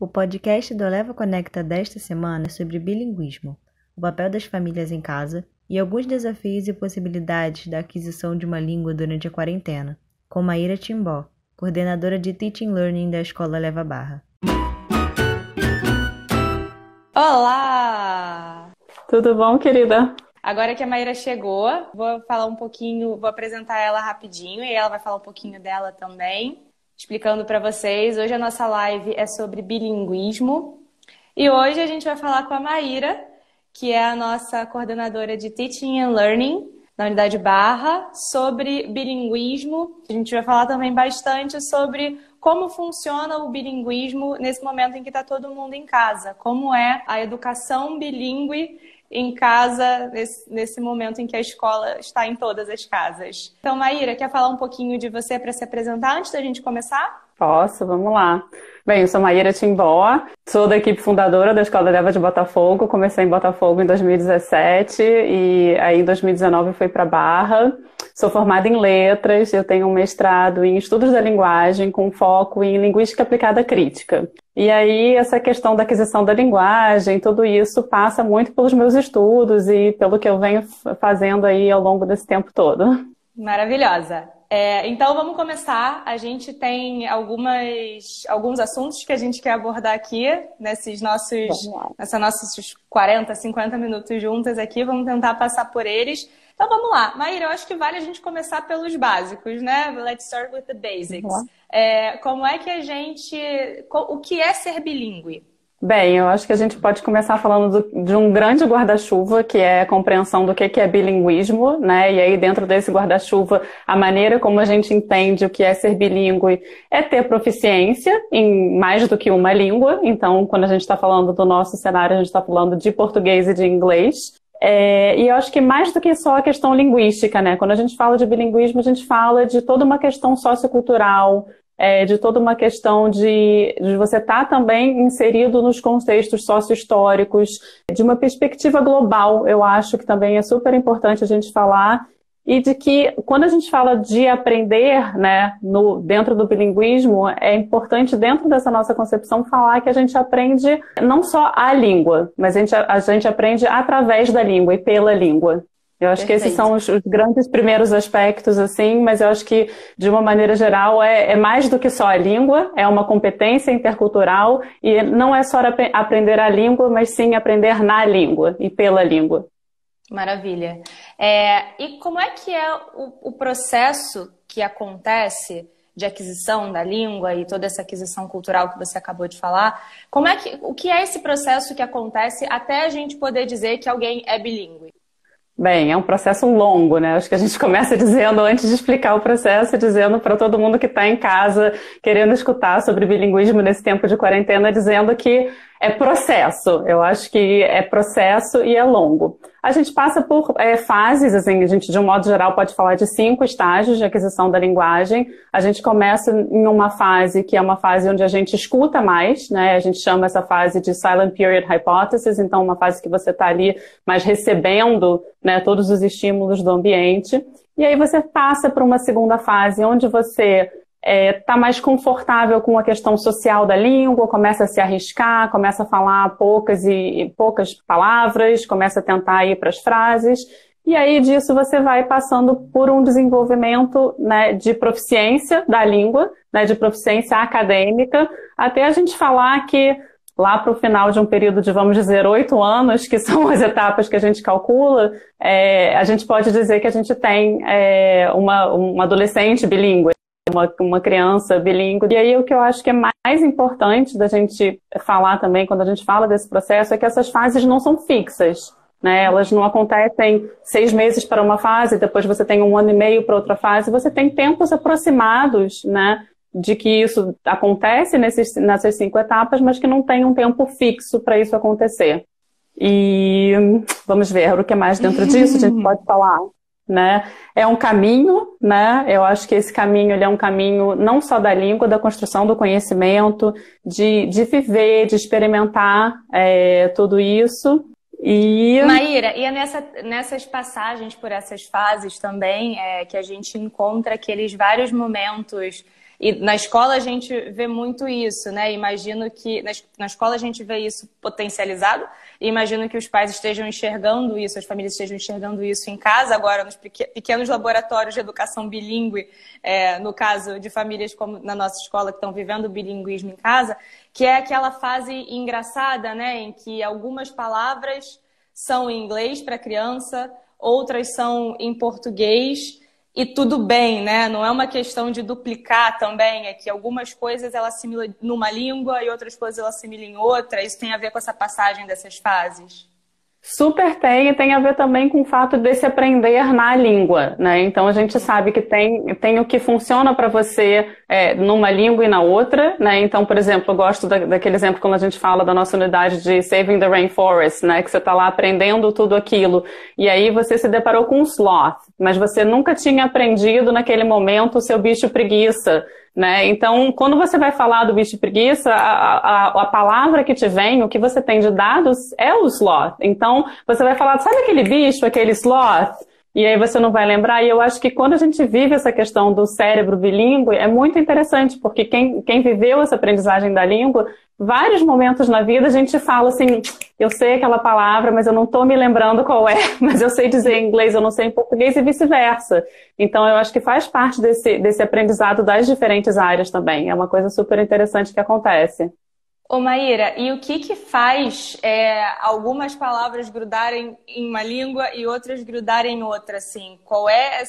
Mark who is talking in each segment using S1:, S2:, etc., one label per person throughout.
S1: O podcast do Eleva Conecta desta semana é sobre bilinguismo, o papel das famílias em casa e alguns desafios e possibilidades da aquisição de uma língua durante a quarentena, com Maíra Timbó, coordenadora de Teaching Learning da Escola Eleva Barra.
S2: Olá!
S3: Tudo bom, querida?
S2: Agora que a Maíra chegou, vou falar um pouquinho, vou apresentar ela rapidinho e ela vai falar um pouquinho dela também, explicando para vocês. Hoje a nossa live é sobre bilinguismo e hoje a gente vai falar com a Maíra, que é a nossa coordenadora de Teaching and Learning da Unidade Barra, sobre bilinguismo. A gente vai falar também bastante sobre como funciona o bilinguismo nesse momento em que está todo mundo em casa, como é a educação bilíngue em casa, nesse momento em que a escola está em todas as casas. Então, Maíra, quer falar um pouquinho de você para se apresentar antes da gente começar?
S3: Posso, vamos lá. Bem, eu sou Maíra Timbó, sou da equipe fundadora da Escola Eleva de Botafogo. Comecei em Botafogo em 2017 e aí em 2019 fui para Barra. Sou formada em letras, eu tenho um mestrado em estudos da linguagem com foco em linguística aplicada crítica. E aí essa questão da aquisição da linguagem, tudo isso passa muito pelos meus estudos e pelo que eu venho fazendo aí ao longo desse tempo todo.
S2: Maravilhosa! Então vamos começar. A gente tem alguns assuntos que a gente quer abordar aqui nesses nossos 40, 50 minutos juntas aqui. Vamos tentar passar por eles. Então vamos lá. Maíra, eu acho que vale a gente começar pelos básicos, né? Let's start with the basics. Como é que o que é ser bilíngue?
S3: Bem, eu acho que a gente pode começar falando de um grande guarda-chuva, que é a compreensão do que é bilinguismo, né? E aí dentro desse guarda-chuva, a maneira como a gente entende o que é ser bilíngue é ter proficiência em mais do que uma língua. Então, quando a gente está falando do nosso cenário, a gente está falando de português e de inglês. E eu acho que mais do que só a questão linguística, né? Quando a gente fala de bilinguismo, a gente fala de toda uma questão sociocultural, de toda uma questão de você estar também inserido nos contextos sócio-históricos, de uma perspectiva global, eu acho que também é super importante a gente falar, e de que quando a gente fala de aprender, né, dentro do bilinguismo, é importante dentro dessa nossa concepção falar que a gente aprende não só a língua, mas a gente aprende através da língua e pela língua. Eu acho que esses são os grandes primeiros aspectos, assim, mas eu acho que, de uma maneira geral, é mais do que só a língua, é uma competência intercultural e não é só aprender a língua, mas sim aprender na língua e pela língua.
S2: Maravilha. E como é que é o processo que acontece de aquisição da língua e toda essa aquisição cultural que você acabou de falar? O que é esse processo que acontece até a gente poder dizer que alguém é bilíngue?
S3: Bem, é um processo longo, né? Acho que a gente começa dizendo, antes de explicar o processo, dizendo para todo mundo que está em casa querendo escutar sobre bilinguismo nesse tempo de quarentena, dizendo que é processo. Eu acho que é processo e é longo. A gente passa por fases, assim, a gente de um modo geral pode falar de 5 estágios de aquisição da linguagem. A gente começa em uma fase que é uma fase onde a gente escuta mais, né? A gente chama essa fase de Silent Period Hypothesis, então uma fase que você está ali mais recebendo, né, todos os estímulos do ambiente. E aí você passa para uma segunda fase onde você está mais confortável com a questão social da língua, começa a se arriscar, começa a falar poucas palavras, começa a tentar ir para as frases, e aí disso você vai passando por um desenvolvimento, né, de proficiência da língua, né, de proficiência acadêmica, até a gente falar que lá para o final de um período de, vamos dizer, 8 anos, que são as etapas que a gente calcula, a gente pode dizer que a gente tem uma adolescente bilíngue, uma criança bilíngue. E aí o que eu acho que é mais importante da gente falar também quando a gente fala desse processo é que essas fases não são fixas, né? Elas não acontecem 6 meses para uma fase, depois você tem 1 ano e meio para outra fase, você tem tempos aproximados, né, de que isso acontece nessas 5 etapas, mas que não tem um tempo fixo para isso acontecer. E vamos ver o que mais dentro disso a gente pode falar. Né? É um caminho, né? Eu acho que esse caminho ele é um caminho não só da língua, da construção do conhecimento, de viver, de experimentar tudo isso.
S2: Maíra, e é nessas passagens por essas fases também que a gente encontra aqueles vários momentos E na escola a gente vê muito isso, né? Imagino que na escola a gente vê isso potencializado e imagino que os pais estejam enxergando isso, as famílias estejam enxergando isso em casa, agora nos pequenos laboratórios de educação bilíngue, no caso de famílias como na nossa escola que estão vivendo o bilinguismo em casa, que é aquela fase engraçada, né? Em que algumas palavras são em inglês para a criança, outras são em português. E tudo bem, né? Não é uma questão de duplicar também, é que algumas coisas ela assimila numa língua e outras coisas ela assimila em outra. Isso tem a ver com essa passagem dessas fases?
S3: Super tem, e tem a ver também com o fato de se aprender na língua, né? Então a gente sabe que tem o que funciona para você numa língua e na outra, né? Então, por exemplo, eu gosto daquele exemplo quando a gente fala da nossa unidade de Saving the Rainforest, né? Que você está lá aprendendo tudo aquilo, e aí você se deparou com um sloth, mas você nunca tinha aprendido naquele momento o seu bicho preguiça, né? Então, quando você vai falar do bicho preguiça, a palavra que te vem, o que você tem de dados é o sloth. Então, você vai falar, sabe aquele bicho, aquele sloth? E aí você não vai lembrar. E eu acho que quando a gente vive essa questão do cérebro bilíngue, é muito interessante, porque quem viveu essa aprendizagem da língua, vários momentos na vida a gente fala assim, eu sei aquela palavra, mas eu não estou me lembrando qual é, mas eu sei dizer em inglês, eu não sei em português e vice-versa. Então eu acho que faz parte desse aprendizado das diferentes áreas também. É uma coisa super interessante que acontece.
S2: Ô Maíra, e o que faz algumas palavras grudarem em uma língua e outras grudarem em outra, assim? Qual é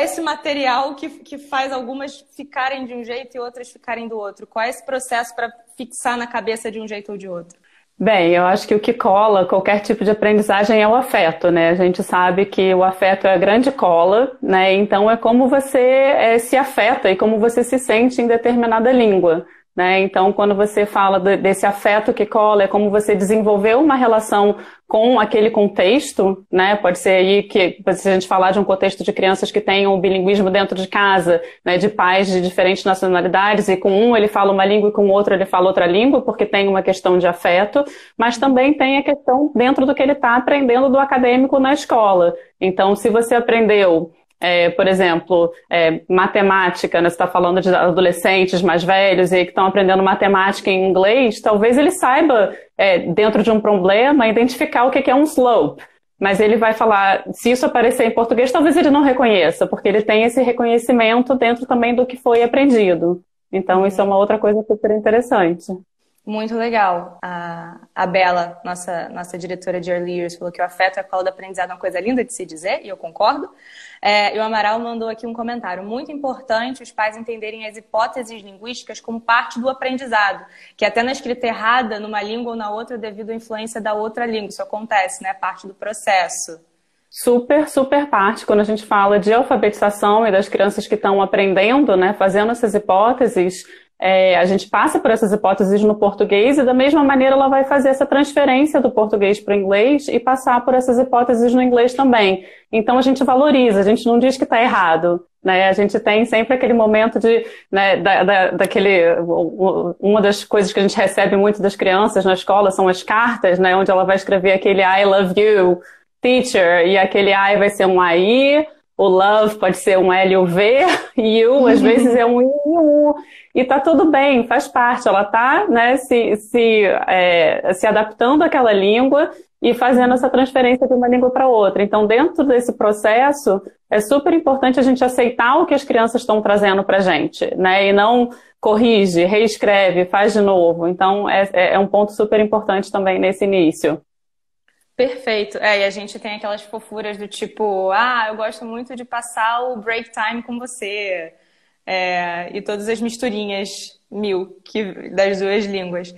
S2: esse material que faz algumas ficarem de um jeito e outras ficarem do outro? Qual é esse processo para fixar na cabeça de um jeito ou de outro?
S3: Bem, eu acho que o que cola qualquer tipo de aprendizagem é o afeto, né? A gente sabe que o afeto é a grande cola, né? Então é como você se afeta e como você se sente em determinada língua, né? Então quando você fala desse afeto que cola, é como você desenvolveu uma relação com aquele contexto, né? Pode ser aí que, se a gente falar de um contexto de crianças que tenham o bilinguismo dentro de casa, né? De pais de diferentes nacionalidades, e com um ele fala uma língua e com o outro ele fala outra língua, porque tem uma questão de afeto, mas também tem a questão dentro do que ele está aprendendo do acadêmico na escola. Então, se você aprendeu por exemplo, matemática, né? Você está falando de adolescentes mais velhos e que estão aprendendo matemática em inglês, talvez ele saiba, dentro de um problema, identificar o que é um slope. Mas ele vai falar, se isso aparecer em português, talvez ele não reconheça, porque ele tem esse reconhecimento dentro também do que foi aprendido. Então, isso é uma outra coisa super interessante.
S2: Muito legal. A Bela, nossa diretora de Early Years, falou que o afeto é a cola do aprendizado, é uma coisa linda de se dizer, e eu concordo. E o Amaral mandou aqui um comentário. Muito importante os pais entenderem as hipóteses linguísticas como parte do aprendizado, que até na escrita errada, numa língua ou na outra, devido à influência da outra língua. Isso acontece, né? Parte do processo.
S3: Super, super parte. Quando a gente fala de alfabetização e das crianças que estão aprendendo, né, fazendo essas hipóteses, a gente passa por essas hipóteses no português e da mesma maneira ela vai fazer essa transferência do português para o inglês e passar por essas hipóteses no inglês também. Então a gente valoriza, a gente não diz que está errado, né? A gente tem sempre aquele momento de, né, uma das coisas que a gente recebe muito das crianças na escola são as cartas, né, onde ela vai escrever aquele I love you, teacher, e aquele I vai ser um AI, o love pode ser um L-U-V, e you às vezes é um I-U. E tá tudo bem, faz parte, ela tá, né, se adaptando àquela língua e fazendo essa transferência de uma língua para outra. Então, dentro desse processo, é super importante a gente aceitar o que as crianças estão trazendo pra gente, né, e não corrige, reescreve, faz de novo. Então, é um ponto super importante também nesse início.
S2: Perfeito. E a gente tem aquelas fofuras do tipo, eu gosto muito de passar o break time com você. E todas as misturinhas das duas línguas.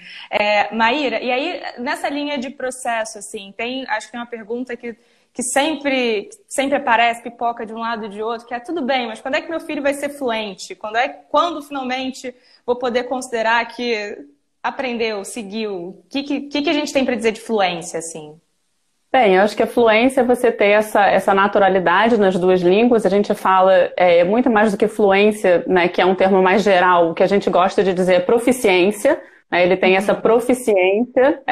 S2: Maíra, e aí nessa linha de processo, assim, acho que tem uma pergunta que sempre aparece, pipoca de um lado e de outro, que é tudo bem, mas quando é que meu filho vai ser fluente? Quando finalmente vou poder considerar que aprendeu, seguiu? O que a gente tem para dizer de fluência, assim?
S3: Bem, eu acho que a fluência é você ter essa naturalidade nas duas línguas. A gente fala muito mais do que fluência, né, que é um termo mais geral. O que a gente gosta de dizer é proficiência, né? Ele tem essa proficiência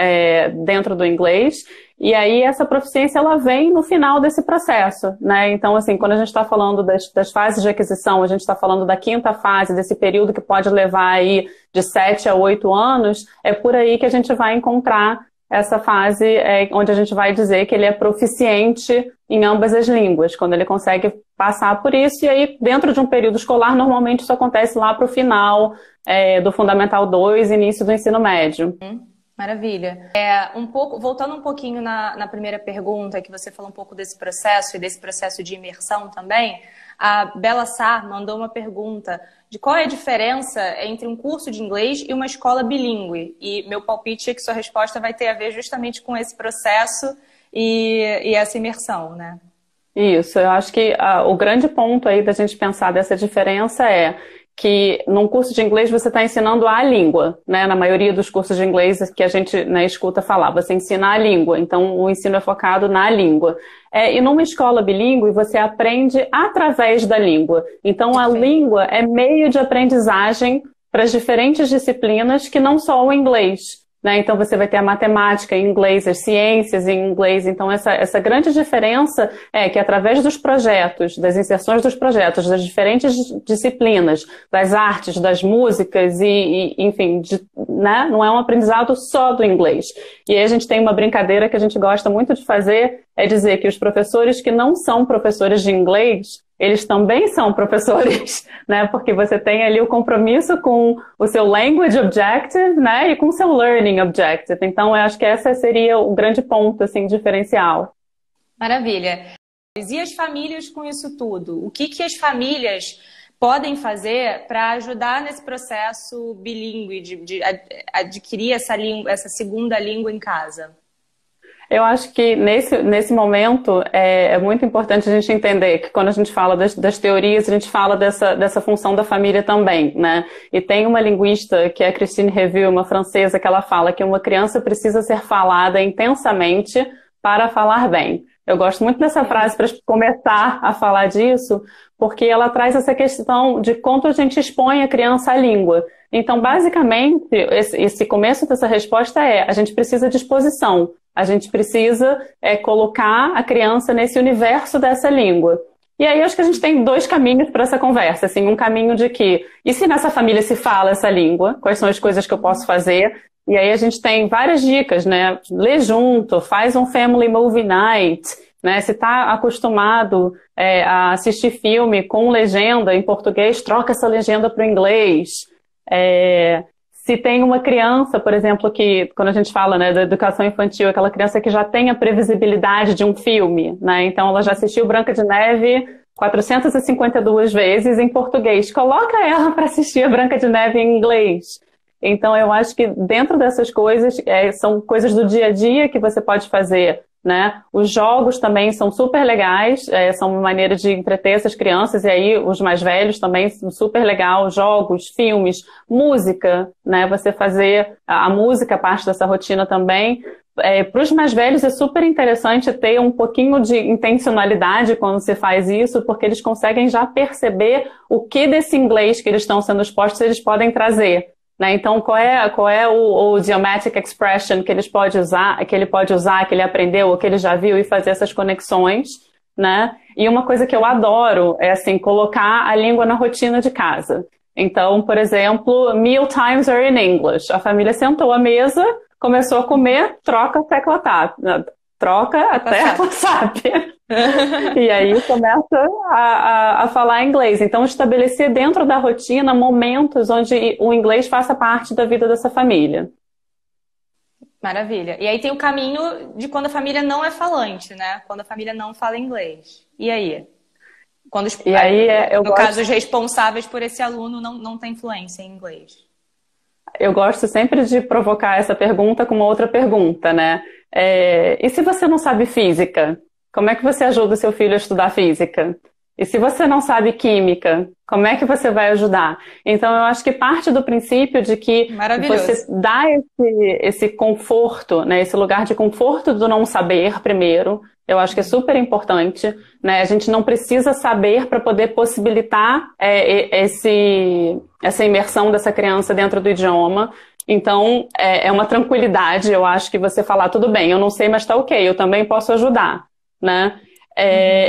S3: dentro do inglês, e aí essa proficiência ela vem no final desse processo, né? Então, assim, quando a gente está falando das fases de aquisição, a gente está falando da quinta fase, desse período que pode levar aí de 7 a 8 anos, é por aí que a gente vai encontrar essa fase onde a gente vai dizer que ele é proficiente em ambas as línguas, quando ele consegue passar por isso, e aí dentro de um período escolar, normalmente isso acontece lá para o final do Fundamental 2, início do ensino médio.
S2: Maravilha. Voltando um pouquinho na primeira pergunta, que você falou um pouco desse processo e desse processo de imersão também, a Bela Sá mandou uma pergunta de qual é a diferença entre um curso de inglês e uma escola bilíngue. E meu palpite é que sua resposta vai ter a ver justamente com esse processo e essa imersão, né?
S3: Isso, eu acho que o grande ponto aí da gente pensar dessa diferença é que num curso de inglês você está ensinando a língua, né? Na maioria dos cursos de inglês que a gente na escuta falar, você ensina a língua, então o ensino é focado na língua. E numa escola bilíngue você aprende através da língua. Então a língua é meio de aprendizagem para as diferentes disciplinas que não só o inglês. Né? Então você vai ter a matemática em inglês, as ciências em inglês. Então essa grande diferença é que através dos projetos, das inserções dos projetos, das diferentes disciplinas, das artes, das músicas enfim, né? Não é um aprendizado só do inglês. E aí a gente tem uma brincadeira que a gente gosta muito de fazer, é dizer que os professores que não são professores de inglês, eles também são professores, né? Porque você tem ali o compromisso com o seu language objective, né? E com o seu learning objective. Então, eu acho que esse seria o grande ponto, assim, diferencial.
S2: Maravilha. E as famílias com isso tudo? O que as famílias podem fazer para ajudar nesse processo bilíngue de adquirir essa segunda língua em casa?
S3: Eu acho que nesse momento é muito importante a gente entender que quando a gente fala das teorias, a gente fala dessa função da família também, né? E tem uma linguista, que é a Christine Reveal, uma francesa, que ela fala que uma criança precisa ser falada intensamente para falar bem. Eu gosto muito dessa frase para começar a falar disso, porque ela traz essa questão de quanto a gente expõe a criança à língua. Então, basicamente, esse começo dessa resposta a gente precisa de exposição. A gente precisa colocar a criança nesse universo dessa língua. E aí, acho que a gente tem dois caminhos para essa conversa. Assim, um caminho de que, e se nessa família se fala essa língua? Quais são as coisas que eu posso fazer? E aí a gente tem várias dicas, né? Lê junto, faz um family movie night, né? Se está acostumado a assistir filme com legenda em português, troca essa legenda para o inglês. Se tem uma criança, por exemplo, que quando a gente fala, né, da educação infantil, aquela criança que já tem a previsibilidade de um filme, né? Então ela já assistiu Branca de Neve 452 vezes em português. Coloca ela para assistir a Branca de Neve em inglês. Então eu acho que dentro dessas coisas, são coisas do dia a dia que você pode fazer, né? Os jogos também são super legais, são uma maneira de entreter essas crianças, e aí os mais velhos também são super legal, jogos, filmes, música, né? Você fazer a música parte dessa rotina também. Para os mais velhos é super interessante ter um pouquinho de intencionalidade quando você faz isso, porque eles conseguem já perceber o que desse inglês que eles estão sendo expostos eles podem trazer. Né? Então, qual é o idiomatic expression que ele pode usar, que ele aprendeu, ou que ele já viu, e fazer essas conexões, né? E uma coisa que eu adoro é, assim, colocar a língua na rotina de casa. Então, por exemplo, meal times are in English. A família sentou à mesa, começou a comer, troca a tecla TAP. Troca a tecla SAP. E aí começa a falar inglês. Então, estabelecer dentro da rotina momentos onde o inglês faça parte da vida dessa família.
S2: Maravilha. E aí tem o caminho de quando a família não é falante, né? Quando a família não fala inglês. E aí? No caso, os responsáveis por esse aluno não têm fluência em inglês.
S3: Eu gosto sempre de provocar essa pergunta com uma outra pergunta, né? E se você não sabe física? Como é que você ajuda o seu filho a estudar física? E se você não sabe química, como é que você vai ajudar? Então, eu acho que parte do princípio de que você dá esse conforto, né, esse lugar de conforto do não saber primeiro, eu acho que é super importante, né? A gente não precisa saber para poder possibilitar essa imersão dessa criança dentro do idioma. Então, é uma tranquilidade, eu acho, que você falar, tudo bem, eu não sei, mas tá ok, eu também posso ajudar, né?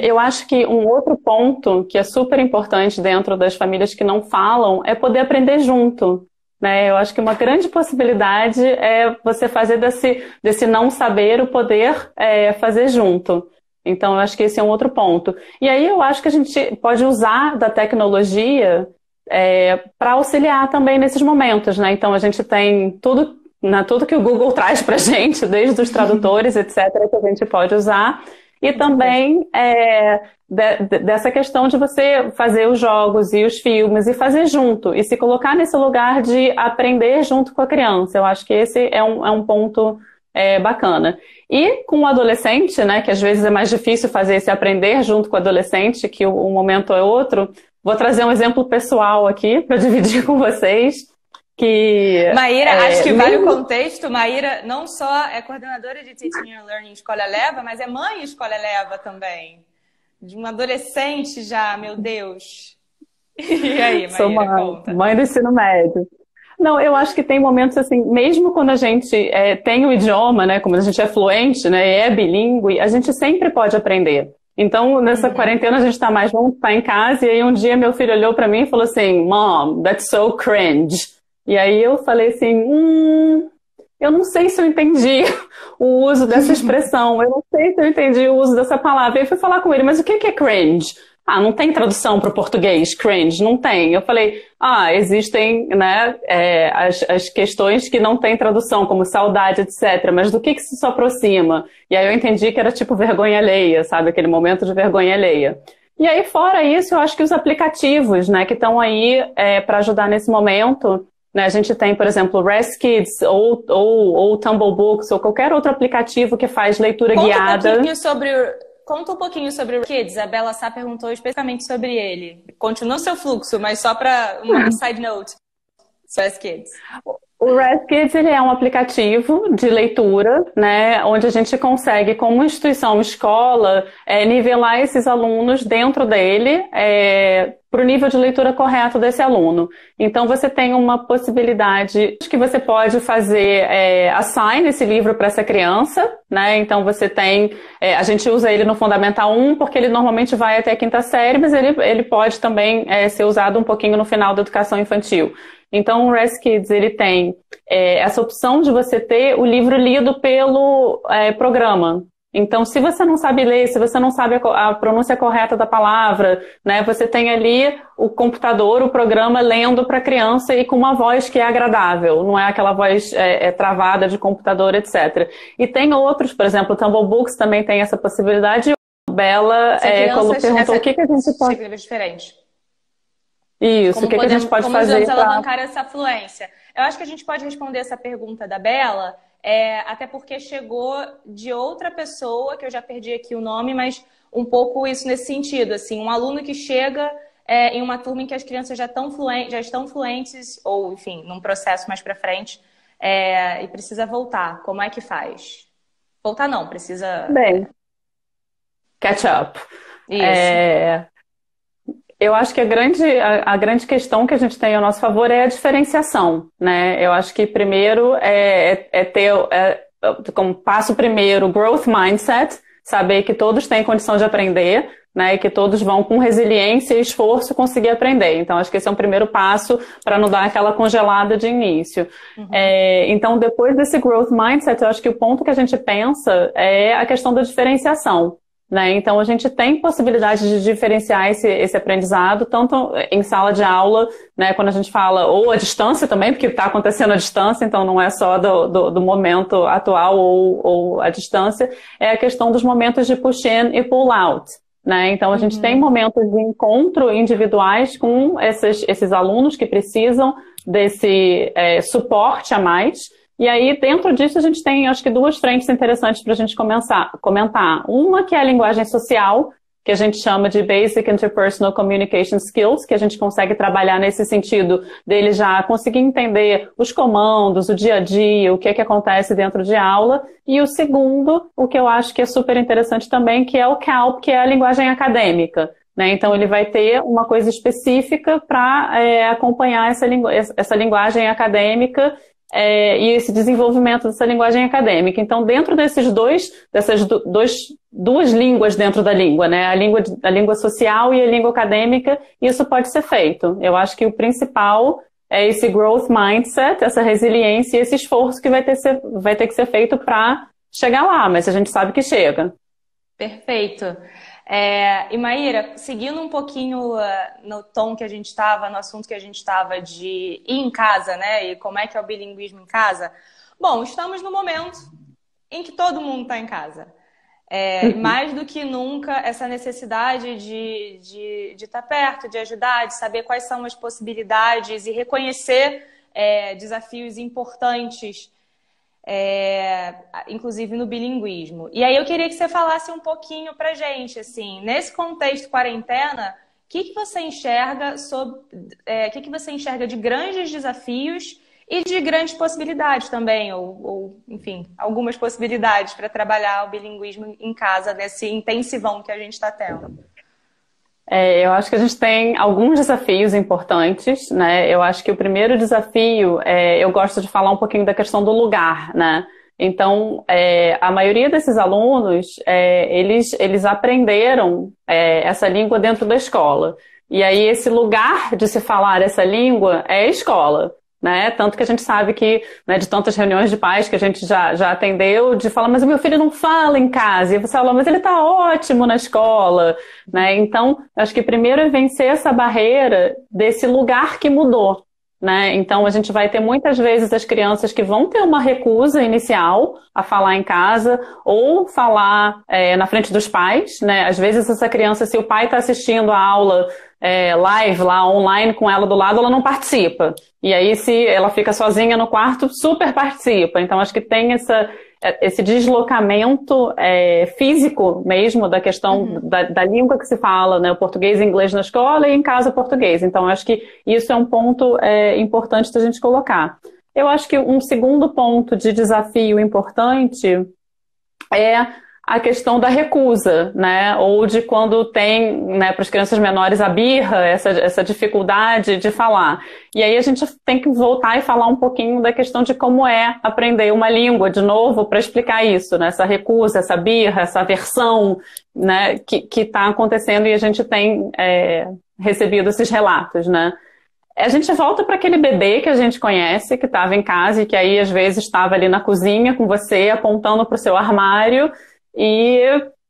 S3: Eu acho que um outro ponto que é super importante dentro das famílias que não falam é poder aprender junto, né? Eu acho que uma grande possibilidade é você fazer desse não saber o poder fazer junto. Então, eu acho que esse é um outro ponto. E aí eu acho que a gente pode usar da tecnologia para auxiliar também nesses momentos, né? Então, a gente tem tudo, né, tudo que o Google traz para a gente, desde os tradutores, etc., que a gente pode usar. E também dessa questão de você fazer os jogos e os filmes e fazer junto, e se colocar nesse lugar de aprender junto com a criança. Eu acho que esse é um ponto bacana. E com o adolescente, né, que às vezes é mais difícil fazer esse aprender junto com o adolescente, que o momento é outro, vou trazer um exemplo pessoal aqui para dividir com vocês.
S2: Maíra, acho que vale o contexto. Maíra não só é coordenadora de Teaching and Learning Escola Eleva, mas é mãe Escola Eleva também. De uma adolescente já, meu Deus. E aí, Maíra,
S3: sou mãe do ensino médio. Não, eu acho que tem momentos assim, mesmo quando a gente tem o idioma, né, como a gente é fluente, né, e é bilíngue, a gente sempre pode aprender. Então, nessa quarentena, a gente tá mais junto, tá em casa, e aí um dia meu filho olhou pra mim e falou assim, Mom, that's so cringe. E aí eu falei assim, eu não sei se eu entendi o uso dessa expressão, eu não sei se eu entendi o uso dessa palavra. E eu fui falar com ele, mas o que é cringe? Não tem tradução para o português, cringe, não tem. Eu falei, existem, né, as questões que não têm tradução, como saudade, etc. Mas do que se isso aproxima? E aí eu entendi que era tipo vergonha alheia, sabe? Aquele momento de vergonha alheia. E aí, fora isso, eu acho que os aplicativos, né, que estão aí para ajudar nesse momento, né, a gente tem, por exemplo, o Res Kids ou Tumble Books ou qualquer outro aplicativo que faz leitura guiada.
S2: Conta um pouquinho sobre o Kids. A Bela Sá perguntou especificamente sobre ele. Continua o seu fluxo, mas só para uma side note. Res Kids.
S3: O Res Kids, ele é um aplicativo de leitura, né, onde a gente consegue, como instituição, escola, nivelar esses alunos dentro dele para o nível de leitura correto desse aluno. Então, você tem uma possibilidade que você pode fazer assign esse livro para essa criança, né? Então, você tem... a gente usa ele no Fundamental 1, porque ele normalmente vai até a quinta série, mas ele pode também ser usado um pouquinho no final da educação infantil. Então, o Res Kids, ele tem essa opção de você ter o livro lido pelo programa. Então, se você não sabe ler, se você não sabe a pronúncia correta da palavra, né, você tem ali o computador, o programa lendo para a criança e com uma voz que é agradável, não é aquela voz travada de computador, etc. E tem outros, por exemplo, o Tumble Books também tem essa possibilidade. Bela perguntou o que a gente pode...
S2: diferente.
S3: Isso, o que a gente pode fazer
S2: para alavancar essa fluência? Eu acho que a gente pode responder essa pergunta da Bela, até porque chegou de outra pessoa, que eu já perdi aqui o nome, mas um pouco isso nesse sentido, assim, um aluno que chega em uma turma em que as crianças já estão fluentes, ou, enfim, num processo mais para frente, e precisa voltar. Como é que faz? Voltar não, precisa...
S3: Bem, catch up.
S2: Isso.
S3: Eu acho que a grande questão que a gente tem ao nosso favor é a diferenciação, né? Eu acho que primeiro ter como passo primeiro growth mindset, saber que todos têm condição de aprender, né? E que todos vão com resiliência e esforço conseguir aprender. Então, acho que esse é um primeiro passo para não dar aquela congelada de início. Então, depois desse growth mindset, eu acho que o ponto que a gente pensa é a questão da diferenciação. Né? Então, a gente tem possibilidade de diferenciar esse aprendizado, tanto em sala de aula, né, quando a gente fala, ou à distância também, porque está acontecendo à distância, então não é só do momento atual ou à distância, é a questão dos momentos de push-in e pull-out. Né? Então, a gente tem momentos de encontro individuais com esses alunos que precisam desse suporte a mais. E aí, dentro disso, a gente tem, acho que, duas frentes interessantes para a gente comentar. Uma que é a linguagem social, que a gente chama de Basic Interpersonal Communication Skills, que a gente consegue trabalhar nesse sentido dele já conseguir entender os comandos, o dia a dia, o que é que acontece dentro de aula. E o segundo, o que eu acho que é super interessante também, que é o CALP, que é a linguagem acadêmica. Né? Então, ele vai ter uma coisa específica para acompanhar essa linguagem acadêmica e esse desenvolvimento dessa linguagem acadêmica. Então, dentro dessas duas línguas dentro da língua, né? A língua social e a língua acadêmica, isso pode ser feito. Eu acho que o principal é esse growth mindset, essa resiliência e esse esforço que vai ter que ser feito para chegar lá, mas a gente sabe que chega.
S2: Perfeito. E Maíra, seguindo um pouquinho no tom que a gente estava, no assunto que a gente estava de ir em casa, né? E como é que é o bilinguismo em casa. Bom, estamos no momento em que todo mundo está em casa. Mais do que nunca, essa necessidade de estar perto, de ajudar, de saber quais são as possibilidades e reconhecer desafios importantes, inclusive no bilinguismo. E aí eu queria que você falasse um pouquinho pra gente, assim, nesse contexto quarentena, o que você enxerga que você enxerga de grandes desafios e de grandes possibilidades também, ou enfim, algumas possibilidades para trabalhar o bilinguismo em casa nesse intensivão que a gente está tendo?
S3: Eu acho que a gente tem alguns desafios importantes, né? Eu acho que o primeiro desafio, eu gosto de falar um pouquinho da questão do lugar, né? Então, a maioria desses alunos, eles aprenderam essa língua dentro da escola. E aí, esse lugar de se falar essa língua é a escola. Né? Tanto que a gente sabe que, né, de tantas reuniões de pais que a gente já atendeu, de falar, mas o meu filho não fala em casa. E você fala, mas ele está ótimo na escola. Né? Então, acho que primeiro é vencer essa barreira desse lugar que mudou. Né? Então, a gente vai ter muitas vezes as crianças que vão ter uma recusa inicial a falar em casa ou falar na frente dos pais. Né? Às vezes, essa criança, se o pai está assistindo a aula live lá online com ela do lado, ela não participa. E aí, se ela fica sozinha no quarto, super participa. Então, acho que tem esse deslocamento físico mesmo da questão da língua que se fala, né? O português e inglês na escola e em casa português. Então, acho que isso é um ponto importante da gente colocar. Eu acho que um segundo ponto de desafio importante é a questão da recusa, né? Ou de quando tem, né, para as crianças menores a birra, essa dificuldade de falar. E aí a gente tem que voltar e falar um pouquinho da questão de como é aprender uma língua de novo para explicar isso, né? Essa recusa, essa birra, essa aversão, né, que está acontecendo e a gente tem recebido esses relatos, né? A gente volta para aquele bebê que a gente conhece, que estava em casa e que aí às vezes estava ali na cozinha com você, apontando para o seu armário, e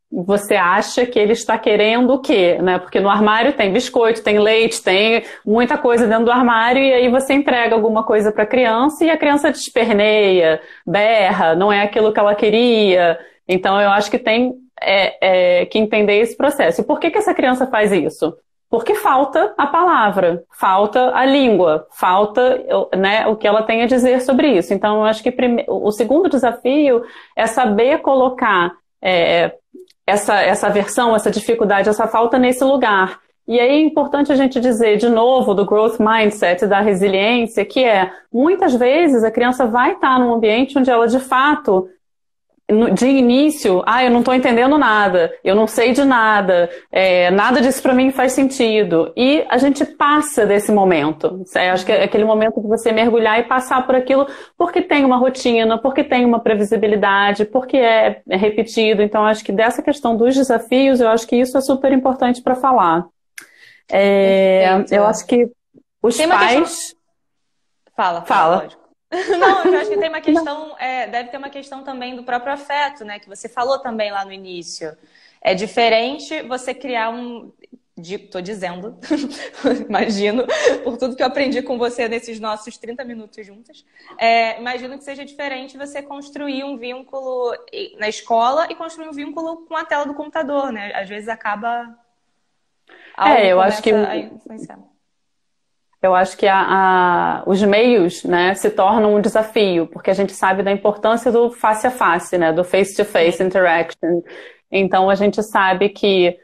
S3: você acha que ele está querendo o quê? Né? Porque no armário tem biscoito, tem leite, tem muita coisa dentro do armário, e aí você entrega alguma coisa para a criança e a criança te esperneia, berra, não é aquilo que ela queria. Então eu acho que tem que entender esse processo. E por que essa criança faz isso? Porque falta a palavra, falta a língua, falta, né, o que ela tem a dizer sobre isso. Então eu acho que o segundo desafio é saber colocar essa aversão, essa dificuldade, essa falta nesse lugar. E aí é importante a gente dizer, de novo, do growth mindset, da resiliência, que muitas vezes a criança vai estar num ambiente onde ela, de fato, de início, eu não estou entendendo nada, eu não sei de nada, nada disso para mim faz sentido. E a gente passa desse momento. Acho que é aquele momento de você mergulhar e passar por aquilo porque tem uma rotina, porque tem uma previsibilidade, porque é repetido. Então, acho que dessa questão dos desafios, eu acho que isso é super importante para falar. Eu acho que os pais...
S2: Questão... Fala. Lógico. Não, eu acho que tem uma questão, deve ter uma questão também do próprio afeto, né? Que você falou também lá no início. É diferente você criar tô dizendo, imagino, por tudo que eu aprendi com você nesses nossos 30 minutos juntas, imagino que seja diferente você construir um vínculo na escola e construir um vínculo com a tela do computador, né? Às vezes acaba...
S3: eu acho que... Eu acho que os meios, né, se tornam um desafio, porque a gente sabe da importância do face a face, né, do face-to-face interaction. Então, a gente sabe que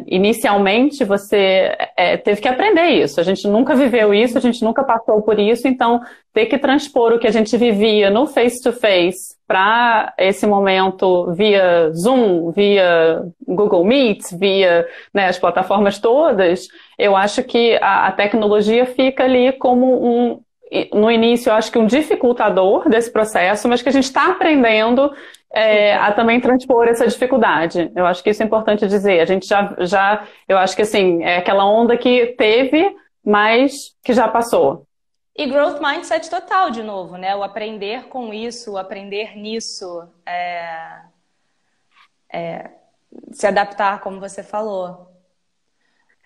S3: inicialmente você teve que aprender isso. A gente nunca viveu isso, a gente nunca passou por isso, então ter que transpor o que a gente vivia no face-to-face para esse momento via Zoom, via Google Meet, via, né, as plataformas todas, eu acho que a tecnologia fica ali como no início, eu acho que um dificultador desse processo, mas que a gente está aprendendo a também transpor essa dificuldade. Eu acho que isso é importante dizer. A gente eu acho que assim, é aquela onda que teve, mas que já passou.
S2: E growth mindset total, de novo, né? O aprender com isso, o aprender nisso, se adaptar, como você falou.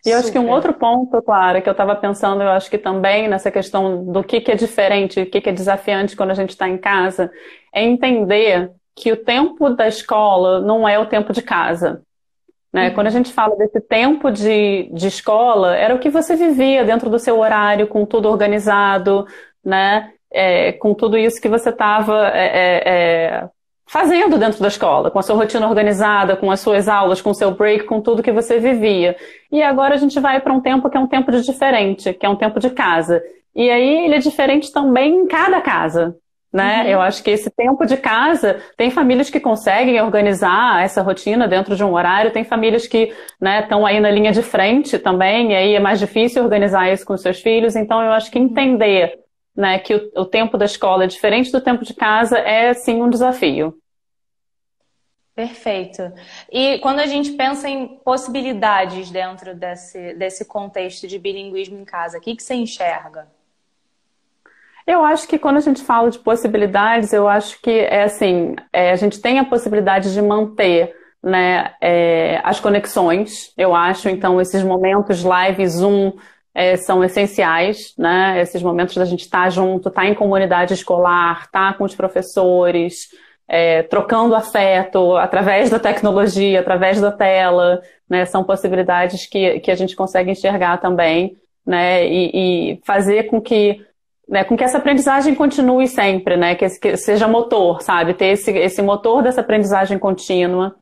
S3: E eu acho que um outro ponto, Clara, que eu estava pensando, eu acho que também nessa questão do que é diferente, o que é desafiante quando a gente está em casa, é entender que o tempo da escola não é o tempo de casa. Né? Quando a gente fala desse tempo de escola, era o que você vivia dentro do seu horário, com tudo organizado, né? Com tudo isso que você estava fazendo dentro da escola, com a sua rotina organizada, com as suas aulas, com o seu break, com tudo que você vivia. E agora a gente vai para um tempo que é um tempo de diferente, que é um tempo de casa. E aí ele é diferente também em cada casa. Né? Eu acho que esse tempo de casa, tem famílias que conseguem organizar essa rotina dentro de um horário, tem famílias que estão aí na linha de frente também, e aí é mais difícil organizar isso com os seus filhos, então eu acho que entender, né, que o tempo da escola é diferente do tempo de casa é sim um desafio.
S2: Perfeito. E quando a gente pensa em possibilidades dentro desse contexto de bilinguismo em casa, o que você enxerga?
S3: Eu acho que quando a gente fala de possibilidades, eu acho que a gente tem a possibilidade de manter, né, as conexões, eu acho, então esses momentos live, Zoom, são essenciais, né, esses momentos da gente estar junto, estar em comunidade escolar, estar com os professores, trocando afeto através da tecnologia, através da tela, né, são possibilidades que a gente consegue enxergar também, né, e fazer com que essa aprendizagem continue sempre, né? Que seja motor, sabe? Ter esse motor dessa aprendizagem contínua.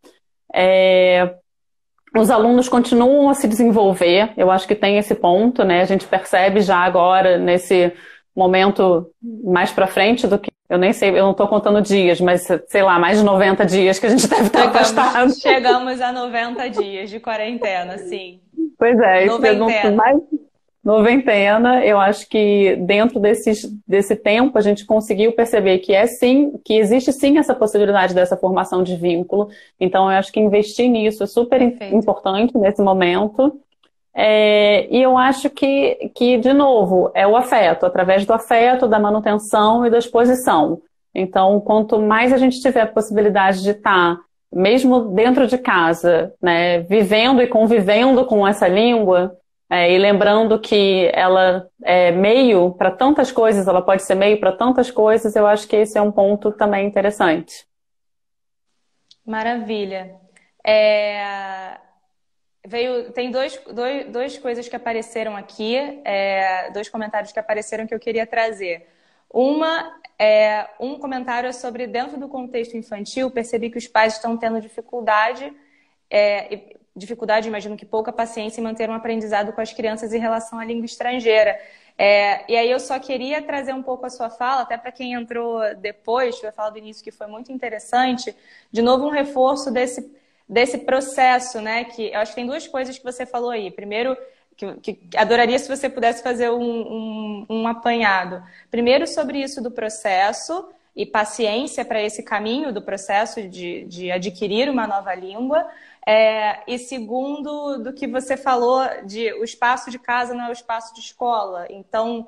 S3: Os alunos continuam a se desenvolver, eu acho que tem esse ponto, né? A gente percebe já agora, nesse momento mais para frente do que... Eu nem sei, eu não estou contando dias, mas sei lá, mais de 90 dias que a gente deve estar afastado.
S2: Chegamos a 90 dias de quarentena, sim.
S3: Pois é, noventena, eu acho que dentro desse tempo a gente conseguiu perceber que que existe sim essa possibilidade dessa formação de vínculo. Então eu acho que investir nisso é super importante nesse momento. E eu acho que, de novo, é o afeto, através do afeto, da manutenção e da exposição. Então, quanto mais a gente tiver a possibilidade de estar, mesmo dentro de casa, né, vivendo e convivendo com essa língua, e lembrando que ela é meio para tantas coisas, ela pode ser meio para tantas coisas, eu acho que esse é um ponto também interessante.
S2: Maravilha. Tem duas coisas que apareceram aqui, dois comentários que apareceram que eu queria trazer. Um comentário sobre, dentro do contexto infantil, percebi que os pais estão tendo dificuldade, imagino que pouca paciência em manter um aprendizado com as crianças em relação à língua estrangeira. E aí eu só queria trazer um pouco a sua fala, até para quem entrou depois, foi a fala do início que foi muito interessante, de novo um reforço desse processo, né? Que eu acho que tem duas coisas que você falou aí. Primeiro, que adoraria se você pudesse fazer um apanhado. Primeiro, sobre isso do processo e paciência para esse caminho do processo de adquirir uma nova língua. E segundo, do que você falou de o espaço de casa não é o espaço de escola. Então,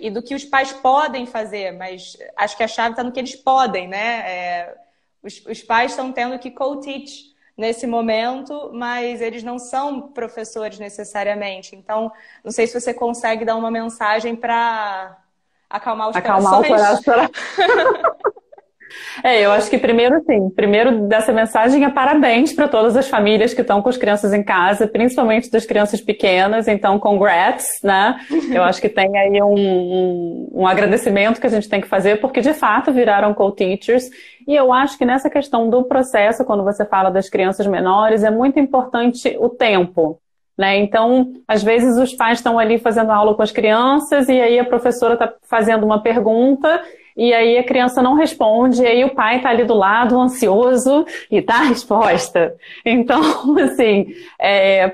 S2: e do que os pais podem fazer, mas acho que a chave está no que eles podem, né? Os pais estão tendo que co-teach nesse momento, mas eles não são professores necessariamente. Então, não sei se você consegue dar uma mensagem para acalmar os corações.
S3: Eu acho que primeiro dessa mensagem é parabéns para todas as famílias que estão com as crianças em casa, principalmente das crianças pequenas, então congrats, né? Eu acho que tem aí um agradecimento que a gente tem que fazer, porque de fato viraram co-teachers, e eu acho que nessa questão do processo, quando você fala das crianças menores, é muito importante o tempo. Né? Então, às vezes os pais estão ali fazendo aula com as crianças e aí a professora está fazendo uma pergunta e aí a criança não responde, e aí o pai está ali do lado, ansioso, e dá a resposta. Então, assim,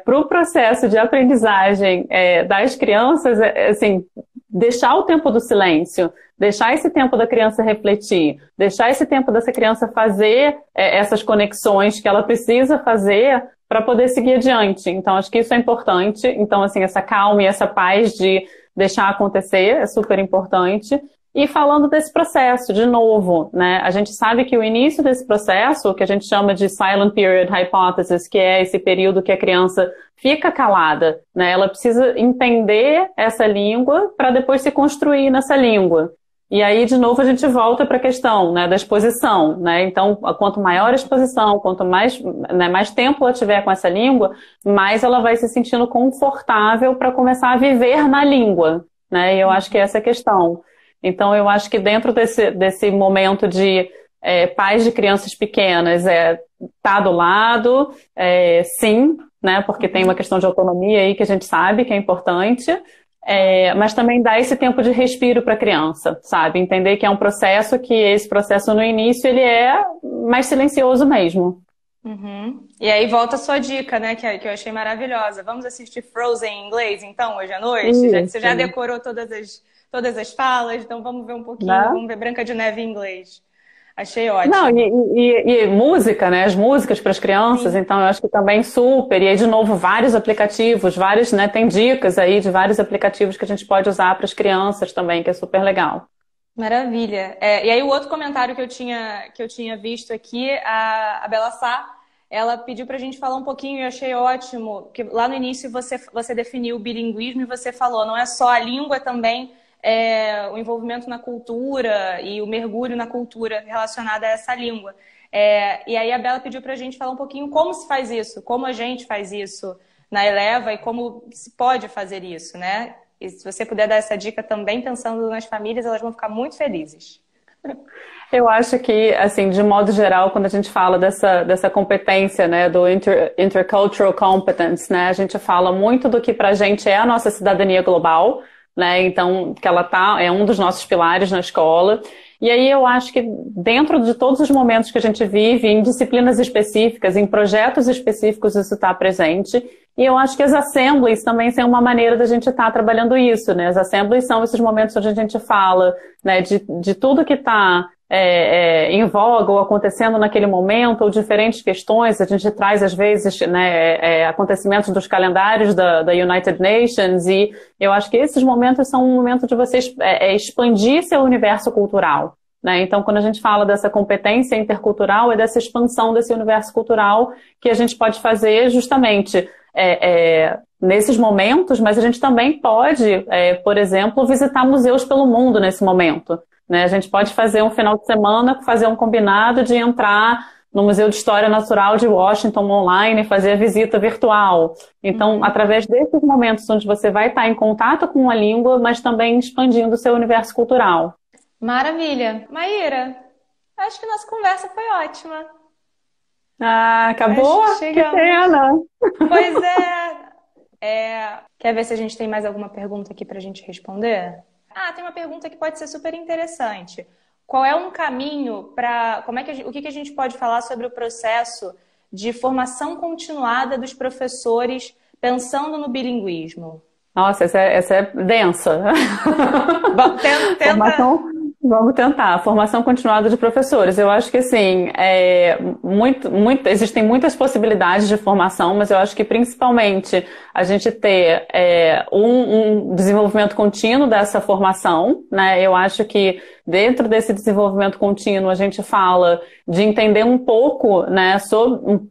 S3: para o processo de aprendizagem das crianças, assim, deixar o tempo do silêncio, deixar esse tempo da criança refletir, deixar esse tempo dessa criança fazer essas conexões que ela precisa fazer para poder seguir adiante. Então, acho que isso é importante. Então, assim, essa calma e essa paz de deixar acontecer é super importante. E falando desse processo, de novo, né? A gente sabe que o início desse processo, que a gente chama de Silent Period Hypothesis, que é esse período que a criança fica calada, né? Ela precisa entender essa língua para depois se construir nessa língua. E aí, de novo, a gente volta para a questão, né, da exposição, né? Então, quanto maior a exposição, quanto mais, né, mais tempo ela tiver com essa língua, mais ela vai se sentindo confortável para começar a viver na língua, né? E eu acho que essa é a questão. Então, eu acho que dentro desse momento de pais de crianças pequenas, tá do lado, sim, né? Porque tem uma questão de autonomia aí que a gente sabe que é importante. Mas também dá esse tempo de respiro para a criança, sabe? Entender que é um processo, que esse processo no início ele é mais silencioso mesmo.
S2: Uhum. E aí volta a sua dica, né? Que eu achei maravilhosa. Vamos assistir Frozen em inglês, então, hoje à noite? Já que você já decorou todas as falas, então vamos ver um pouquinho, vamos ver Branca de Neve em inglês. Achei ótimo.
S3: Não, e música, né? As músicas para as crianças, sim. Então eu acho que também super. E aí, de novo, vários aplicativos, né? Tem dicas aí de vários aplicativos que a gente pode usar para as crianças também, que é super legal.
S2: Maravilha. E aí o outro comentário que eu tinha visto aqui, a Bela Sá, ela pediu para a gente falar um pouquinho, e eu achei ótimo, que lá no início você definiu o bilinguismo e você falou, não é só a língua, também o envolvimento na cultura e o mergulho na cultura relacionada a essa língua. E aí a Bela pediu para a gente falar um pouquinho como se faz isso, como a gente faz isso na Eleva e como se pode fazer isso, né? E se você puder dar essa dica também, pensando nas famílias, elas vão ficar muito felizes.
S3: Eu acho que, assim, de modo geral, quando a gente fala dessa competência, né, do intercultural competence, né, a gente fala muito do que pra gente é a nossa cidadania global, né, então, que ela é um dos nossos pilares na escola. E aí eu acho que dentro de todos os momentos que a gente vive, em disciplinas específicas, em projetos específicos, isso está presente. E eu acho que as assemblies também são uma maneira da gente estar trabalhando isso, né? As assemblies são esses momentos onde a gente fala, né, de tudo que está em voga ou acontecendo naquele momento, ou diferentes questões. A gente traz, às vezes, né, acontecimentos dos calendários da United Nations, e eu acho que esses momentos são um momento de você expandir seu universo cultural. Né? Então, quando a gente fala dessa competência intercultural, é dessa expansão desse universo cultural que a gente pode fazer justamente nesses momentos, mas a gente também pode, por exemplo, visitar museus pelo mundo nesse momento. Né? A gente pode fazer um final de semana, fazer um combinado de entrar no Museu de História Natural de Washington online e fazer a visita virtual. Então, através desses momentos onde você vai estar em contato com a língua, mas também expandindo o seu universo cultural.
S2: Maravilha. Maíra, acho que nossa conversa foi ótima.
S3: Ah, acabou? Que pena!
S2: Pois Quer ver se a gente tem mais alguma pergunta aqui para a gente responder? Tem uma pergunta que pode ser super interessante. Qual é um caminho para... o que a gente pode falar sobre o processo de formação continuada dos professores pensando no bilinguismo?
S3: Nossa, essa é densa. Vamos tentar. Formação continuada de professores. Eu acho que, assim, existem muitas possibilidades de formação, mas eu acho que, principalmente, a gente ter um desenvolvimento contínuo dessa formação, né? Eu acho que, dentro desse desenvolvimento contínuo, a gente fala de entender um pouco, né,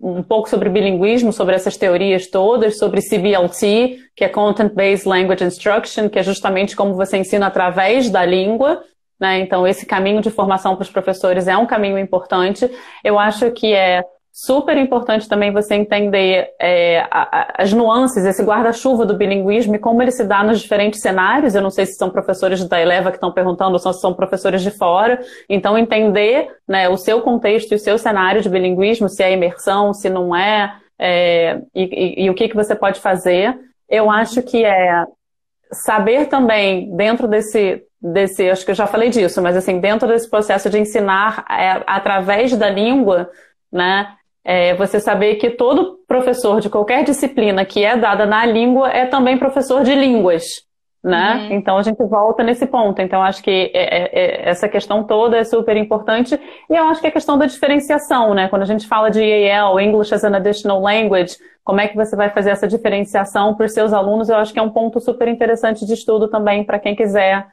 S3: um pouco sobre bilinguismo, sobre essas teorias todas, sobre CBLT, que é Content-Based Language Instruction, que é justamente como você ensina através da língua. Né? Então, esse caminho de formação para os professores é um caminho importante. Eu acho que é super importante também você entender as nuances, esse guarda-chuva do bilinguismo e como ele se dá nos diferentes cenários. Eu não sei se são professores da Eleva que estão perguntando ou se são professores de fora. Então, entender, né, o seu contexto e o seu cenário de bilinguismo, se é imersão, se não e o que você pode fazer. Eu acho que saber também, dentro desse, acho que eu já falei disso, mas assim, dentro desse processo de ensinar através da língua, né, você saber que todo professor de qualquer disciplina que é dada na língua é também professor de línguas, né? Então a gente volta nesse ponto. Então acho que essa questão toda é super importante. E eu acho que a questão da diferenciação, né? Quando a gente fala de EAL, English as an Additional Language, como é que você vai fazer essa diferenciação para os seus alunos? Eu acho que é um ponto super interessante de estudo também para quem quiser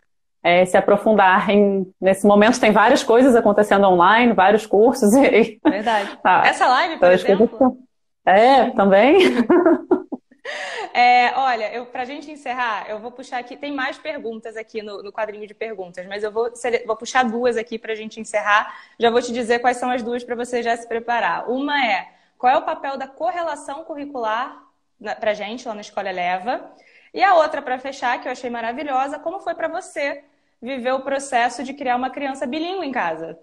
S3: se aprofundar nesse momento. Tem várias coisas acontecendo online, vários cursos.
S2: Verdade. Essa live, por exemplo?
S3: Também.
S2: Olha, pra gente encerrar, eu vou puxar aqui, tem mais perguntas aqui no quadrinho de perguntas, mas eu vou puxar duas aqui pra gente encerrar. Já vou te dizer quais são as duas para você já se preparar. Uma qual é o papel da correlação curricular pra gente lá na Escola Eleva? E a outra, para fechar, que eu achei maravilhosa, como foi para você viver o processo de criar uma criança bilíngue em casa?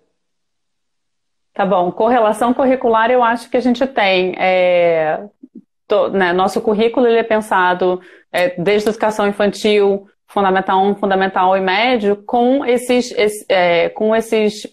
S3: Tá bom, correlação curricular eu acho que a gente tem. Nosso currículo ele é pensado desde a educação infantil, Fundamental 1, Fundamental e Médio, com esses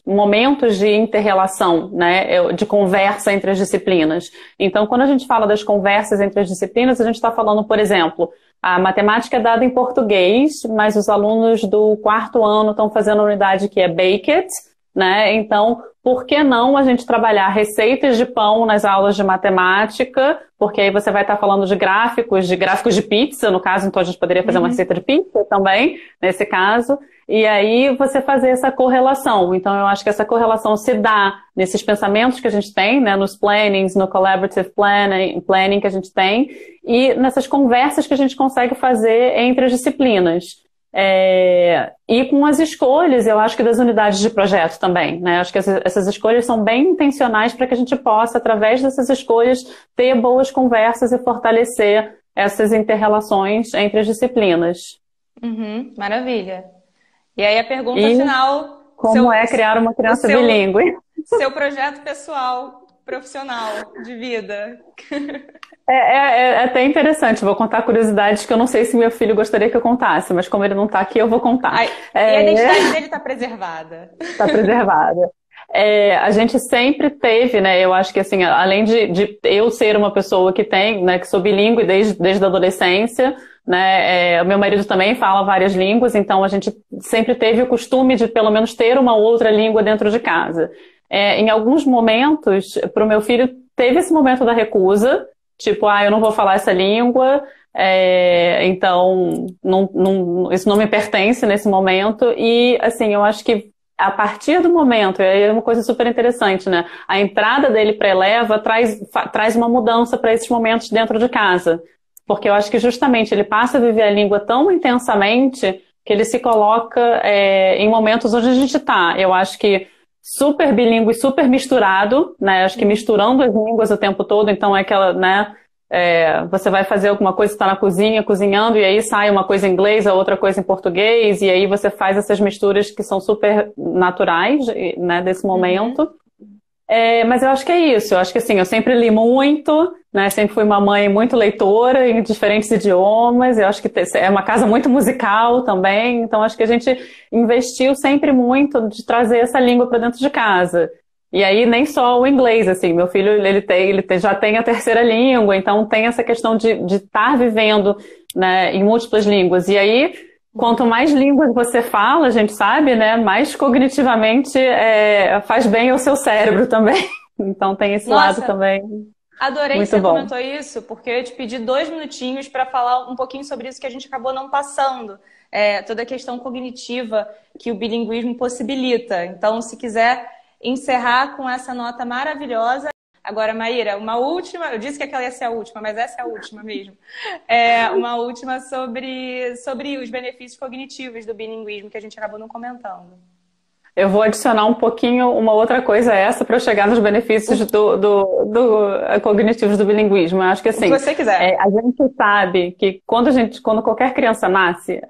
S3: momentos de inter-relação, né, de conversa entre as disciplinas. Então, quando a gente fala das conversas entre as disciplinas, a gente está falando, por exemplo, a matemática é dada em português, mas os alunos do 4º ano estão fazendo a unidade que é Baked, né? Então, por que não a gente trabalhar receitas de pão nas aulas de matemática? Porque aí você vai estar falando de gráficos de pizza, no caso, então a gente poderia fazer uma receita de pizza também, nesse caso. E aí você fazer essa correlação. Então, eu acho que essa correlação se dá nesses pensamentos que a gente tem, né? Nos plannings, no collaborative planning que a gente tem, e nessas conversas que a gente consegue fazer entre as disciplinas. E com as escolhas, eu acho que das unidades de projeto também, né? Acho que essas escolhas são bem intencionais para que a gente possa, através dessas escolhas, ter boas conversas e fortalecer essas inter-relações entre as disciplinas.
S2: Maravilha. E aí a pergunta final...
S3: Como criar uma criança bilíngue?
S2: Seu projeto pessoal, profissional, de vida.
S3: É até interessante, vou contar curiosidades que eu não sei se meu filho gostaria que eu contasse, mas como ele não está aqui, eu vou contar.
S2: E a identidade dele está preservada.
S3: Está preservada. A gente sempre teve, né, eu acho que assim, além de eu ser uma pessoa que que sou bilíngue desde a adolescência, né, meu marido também fala várias línguas, então a gente sempre teve o costume de pelo menos ter uma outra língua dentro de casa. Em alguns momentos, para o meu filho, teve esse momento da recusa, tipo, eu não vou falar essa língua, então isso não me pertence nesse momento. E, assim, eu acho que a partir do momento, é uma coisa super interessante, né? A entrada dele para a Eleva traz uma mudança para esses momentos dentro de casa. Porque eu acho que justamente ele passa a viver a língua tão intensamente que ele se coloca em momentos onde a gente está. Eu acho que super bilíngue, super misturado, né? Acho que misturando as línguas o tempo todo, então é aquela, né? Você vai fazer alguma coisa, está na cozinha, cozinhando, e aí sai uma coisa em inglês, a outra coisa em português, e aí você faz essas misturas que são super naturais, né? Desse momento. Mas eu acho que é isso. Eu acho que assim, eu sempre li muito, né? Sempre fui uma mãe muito leitora em diferentes idiomas. Eu acho que é uma casa muito musical também. Então acho que a gente investiu sempre muito de trazer essa língua para dentro de casa. E aí nem só o inglês, assim. Meu filho ele já tem a terceira língua, então tem essa questão de estar vivendo, né, em múltiplas línguas. E aí quanto mais línguas você fala, a gente sabe, né, mais cognitivamente faz bem ao seu cérebro também. Então tem esse lado também.
S2: Adorei que você comentou isso, porque eu ia te pedir 2 minutinhos para falar um pouquinho sobre isso que a gente acabou não passando. Toda a questão cognitiva que o bilinguismo possibilita. Então, se quiser encerrar com essa nota maravilhosa. Agora, Maíra, uma última, eu disse que aquela ia ser a última, mas essa é a última mesmo. Uma última sobre os benefícios cognitivos do bilinguismo, que a gente acabou não comentando.
S3: Eu vou adicionar um pouquinho uma outra coisa para eu chegar nos benefícios cognitivos do bilinguismo. Eu acho que assim,
S2: se você quiser.
S3: A gente sabe que quando qualquer criança nasce,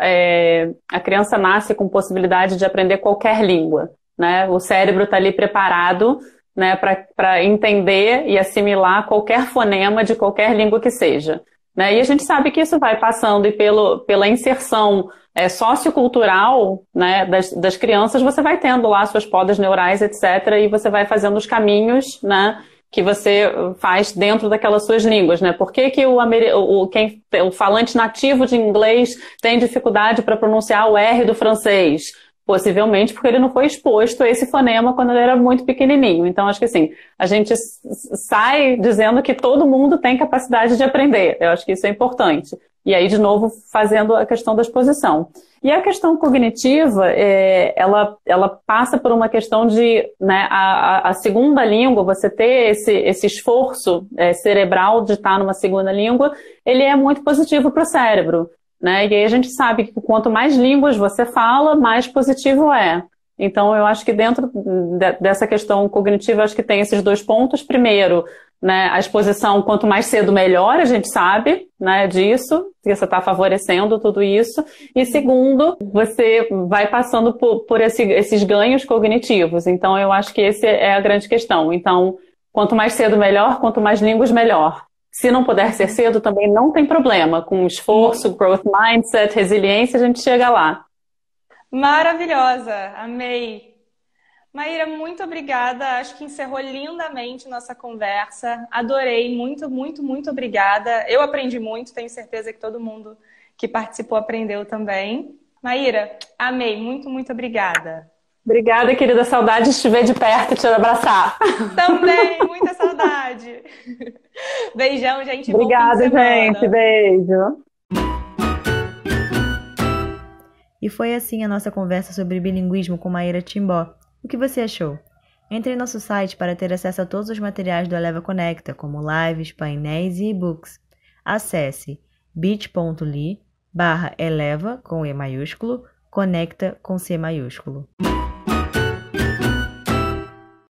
S3: a criança nasce com possibilidade de aprender qualquer língua, né? O cérebro está ali preparado, né, para entender e assimilar qualquer fonema de qualquer língua que seja, né? E a gente sabe que isso vai passando e pela inserção sociocultural, né, das crianças, você vai tendo lá suas podas neurais, etc., e você vai fazendo os caminhos, né, que você faz dentro daquelas suas línguas, né? Por que que o falante nativo de inglês tem dificuldade para pronunciar o R do francês? Possivelmente porque ele não foi exposto a esse fonema quando ele era muito pequenininho. Então, acho que assim, a gente sai dizendo que todo mundo tem capacidade de aprender. Eu acho que isso é importante. E aí, de novo, fazendo a questão da exposição. E a questão cognitiva, ela passa por uma questão de, né, a segunda língua, você ter esse esforço cerebral de estar numa segunda língua, ele é muito positivo para o cérebro. Né? E aí a gente sabe que quanto mais línguas você fala, mais positivo é. Então, eu acho que dentro dessa questão cognitiva, acho que tem esses dois pontos. Primeiro, né, a exposição, quanto mais cedo, melhor, a gente sabe, né, disso, que você está favorecendo tudo isso. E segundo, você vai passando por esses ganhos cognitivos. Então, eu acho que essa é a grande questão. Então, quanto mais cedo, melhor, quanto mais línguas, melhor. Se não puder ser cedo, também não tem problema. Com esforço, growth mindset, resiliência, a gente chega lá.
S2: Maravilhosa, amei. Maíra, muito obrigada. Acho que encerrou lindamente nossa conversa. Adorei, muito, muito, muito obrigada. Eu aprendi muito, tenho certeza que todo mundo que participou aprendeu também. Maíra, amei, muito, muito obrigada.
S3: Obrigada, querida. Saudade de te ver de perto e te abraçar.
S2: Também, muita saudade. Beijão, gente.
S3: Obrigada, gente. Beijo.
S1: E foi assim a nossa conversa sobre bilinguismo com Maíra Timbó. O que você achou? Entre em nosso site para ter acesso a todos os materiais do Eleva Conecta, como lives, painéis e e-books. Acesse bit.ly/eleva com E maiúsculo, conecta com C maiúsculo.